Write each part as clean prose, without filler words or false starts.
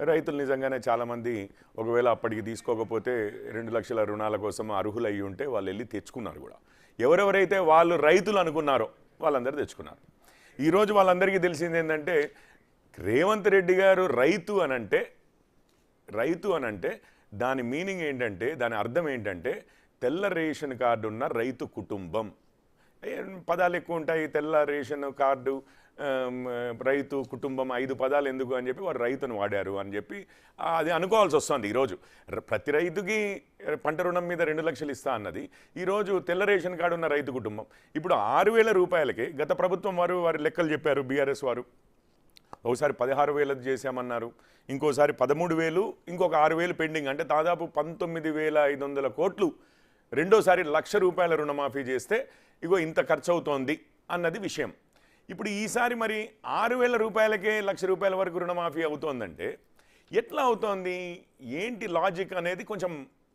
రైతులు నిజంగానే చాలామంది ఒకవేళ అప్పటికి తీసుకోకపోతే 2 లక్షల రుణాల కోసం అర్హులయ్యి ఉంటే వాళ్ళు వెళ్ళి తెచ్చుకున్నారు కూడా. ఎవరెవరైతే వాళ్ళు రైతులు అనుకున్నారో వాళ్ళందరూ తెచ్చుకున్నారు. ఈరోజు వాళ్ళందరికీ తెలిసింది ఏంటంటే రేవంత్ రెడ్డి గారు రైతు అనంటే దాని మీనింగ్ ఏంటంటే, దాని అర్థం ఏంటంటే తెల్ల రేషన్ కార్డు ఉన్న రైతు కుటుంబం. పదాలు ఎక్కువ ఉంటాయి, తెల్ల రేషన్ కార్డు, రైతు కుటుంబం, 5 పదాలు ఎందుకు అని చెప్పి వారు రైతును వాడారు అని చెప్పి అది అనుకోవాల్సి వస్తుంది. ఈరోజు ప్రతి రైతుకి పంట రుణం మీద 2 లక్షలు ఇస్తా అన్నది ఈరోజు తెల్ల రేషన్ కార్డు ఉన్న రైతు కుటుంబం. ఇప్పుడు 6,000 రూపాయలకి గత ప్రభుత్వం వారి లెక్కలు చెప్పారు. బీఆర్ఎస్ వారు ఒకసారి 16,000 చేశామన్నారు, ఇంకోసారి 13,000, ఇంకొక 6,000 పెండింగ్, అంటే దాదాపు 19,500 కోట్లు రెండోసారి 1,00,000 రూపాయల రుణమాఫీ చేస్తే ఇగో ఇంత ఖర్చు అవుతోంది అన్నది విషయం. ఇప్పుడు ఈసారి మరి 6,000 రూపాయలకే 1,00,000 రూపాయల వరకు రుణమాఫీ అవుతోందంటే ఎట్లా అవుతోంది, ఏంటి లాజిక్ అనేది కొంచెం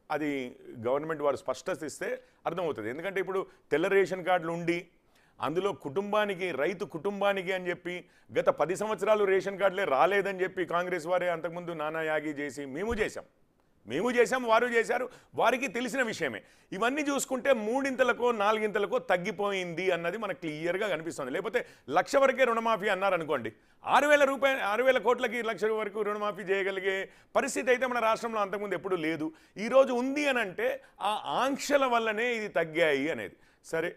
అది గవర్నమెంట్ వారు స్పష్టత ఇస్తే అర్థమవుతుంది. ఎందుకంటే ఇప్పుడు తెల్ల రేషన్ కార్డులు ఉండి అందులో కుటుంబానికి, రైతు కుటుంబానికి అని చెప్పి గత 10 సంవత్సరాలు రేషన్ కార్డులే రాలేదని చెప్పి కాంగ్రెస్ వారే అంతకుముందు నానా యాగి చేసి మేము చేశాం, వారు చేశారు, వారికి తెలిసిన విషయమే. ఇవన్నీ చూసుకుంటే 3ఇంతలకో 4ఇంతలకో తగ్గిపోయింది అన్నది మనకు క్లియర్గా కనిపిస్తుంది. లేకపోతే 1,00,000 వరకే రుణమాఫీ అన్నారనుకోండి, 6,000 కోట్లకి 1,00,000 వరకు రుణమాఫీ చేయగలిగే పరిస్థితి అయితే మన రాష్ట్రంలో అంతకుముందు ఎప్పుడూ లేదు. ఈరోజు ఉంది అని అంటే ఆ ఆంక్షల వల్లనే ఇది తగ్గాయి అనేది. సరే,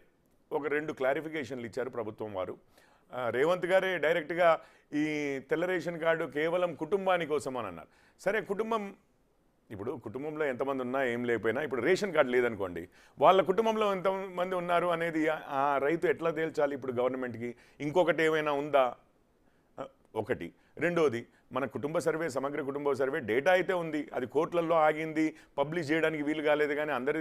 ఒక 2 క్లారిఫికేషన్లు ఇచ్చారు ప్రభుత్వం వారు. రేవంత్ గారే డైరెక్ట్గా ఈ తెల్ల రేషన్ కార్డు కేవలం కుటుంబాని కోసం అని అన్నారు. సరే, ఇప్పుడు కుటుంబంలో ఎంతమంది ఉన్నా ఏం లేకపోయినా ఇప్పుడు రేషన్ కార్డు లేదనుకోండి, వాళ్ళ కుటుంబంలో ఎంతమంది ఉన్నారు అనేది ఆ రైతు ఎట్లా తేల్చాలి ఇప్పుడు గవర్నమెంట్కి? ఇంకొకటి ఏమైనా ఉందా? ఒకటి. రెండోది, మన కుటుంబ సర్వే, సమగ్ర కుటుంబ సర్వే డేటా అయితే ఉంది, అది కోర్టులలో ఆగింది, పబ్లిష్ చేయడానికి వీలు కాలేదు, కానీ అందరి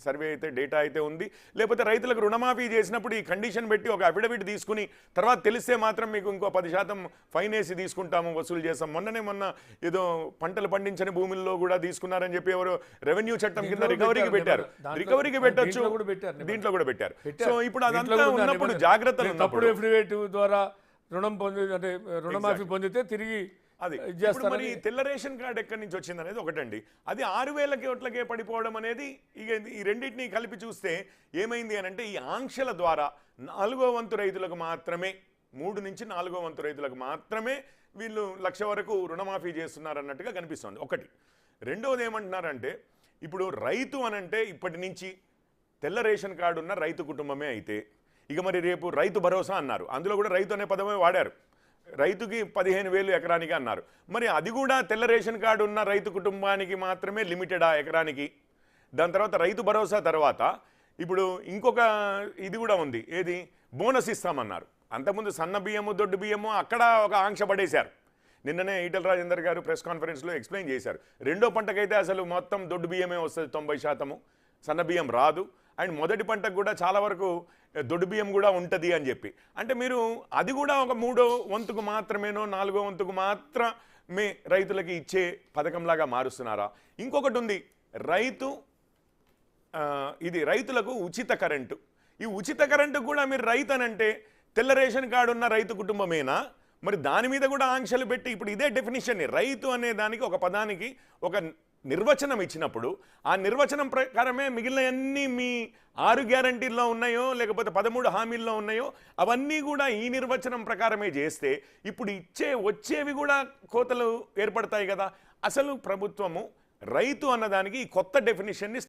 సర్వే అయితే డేటా అయితే ఉంది. లేకపోతే రైతులకు రుణమాఫీ చేసినప్పుడు ఈ కండిషన్ పెట్టి ఒక అఫిడవిట్ తీసుకుని తర్వాత తెలిస్తే మాత్రం మీకు ఇంకో 10% ఫైన్ వేసి తీసుకుంటాము, వసూలు చేస్తాం. మొన్న ఏదో పంటలు పండించని భూముల్లో కూడా తీసుకున్నారని చెప్పి ఎవరు రెవెన్యూ చట్టం కింద రికవరీకి పెట్టచ్చు, దీంట్లో కూడా పెట్టారు. సో ఇప్పుడు అదంతా ఉన్నప్పుడు జాగ్రత్తలు ఉన్నప్పుడు ద్వారా రుణం పొంది, అంటే రుణమాఫీ పొందితే తిరిగి అది మరి తెల్ల రేషన్ కార్డు ఎక్కడి నుంచి వచ్చింది అనేది ఒకటండి. అది 6,000 కోట్లకే పడిపోవడం అనేది ఇక ఈ రెండింటినీ కలిపి చూస్తే ఏమైంది అని అంటే ఈ ఆంక్షల ద్వారా 4వ వంతు రైతులకు మాత్రమే, 3 నుంచి 4వ వంతు రైతులకు మాత్రమే వీళ్ళు 1,00,000 వరకు రుణమాఫీ చేస్తున్నారన్నట్టుగా కనిపిస్తుంది. ఒకటి. రెండవది ఏమంటున్నారంటే ఇప్పుడు రైతు అనంటే ఇప్పటి నుంచి తెల్ల రేషన్ కార్డు ఉన్న రైతు కుటుంబమే అయితే ఇక మరి రేపు రైతు భరోసా అన్నారు, అందులో కూడా రైతు అనే పదమే వాడారు. రైతుకి 15,000 ఎకరానికి అన్నారు. మరి అది కూడా తెల్ల రేషన్ కార్డు ఉన్న రైతు కుటుంబానికి మాత్రమే లిమిటెడా ఎకరానికి? దాని తర్వాత రైతు భరోసా తర్వాత ఇప్పుడు ఇంకొక ఇది కూడా ఉంది, ఏది? బోనస్ ఇస్తామన్నారు. అంతకుముందు సన్న బియ్యము, దొడ్డు బియ్యము అక్కడ ఒక ఆంక్ష పడేశారు. నిన్ననే ఈటల రాజేందర్ గారు ప్రెస్ కాన్ఫరెన్స్లో ఎక్స్ప్లెయిన్ చేశారు. రెండో పంటకైతే అసలు మొత్తం దొడ్డు బియ్యమే వస్తుంది, 90%, సన్న బియ్యం రాదు. అండ్ మొదటి పంటకు కూడా చాలా వరకు దొడ్డు బియ్యం కూడా ఉంటుంది అని చెప్పి, అంటే మీరు అది కూడా ఒక 3వ వంతుకు మాత్రమేనో 4వ వంతుకు మాత్రమే రైతులకి ఇచ్చే పథకంలాగా మారుస్తున్నారా? ఇంకొకటి ఉంది, ఇది రైతులకు ఉచిత కరెంటు. ఈ ఉచిత కరెంటు కూడా మీరు రైతు అనంటే తెల్ల రేషన్ కార్డు ఉన్న రైతు కుటుంబమేనా? మరి దాని మీద కూడా ఆంక్షలు పెట్టి ఇప్పుడు ఇదే డెఫినిషన్ని రైతు అనే దానికి ఒక పదానికి ఒక నిర్వచనం ఇచ్చినప్పుడు ఆ నిర్వచనం ప్రకారమే మిగిలినవన్నీ మీ 6 గ్యారంటీల్లో ఉన్నాయో లేకపోతే 13 హామీల్లో ఉన్నాయో అవన్నీ కూడా ఈ నిర్వచనం ప్రకారమే చేస్తే ఇప్పుడు వచ్చేవి కూడా కోతలు ఏర్పడతాయి కదా. అసలు ప్రభుత్వము రైతు అన్నదానికి ఈ కొత్త డెఫినిషన్ని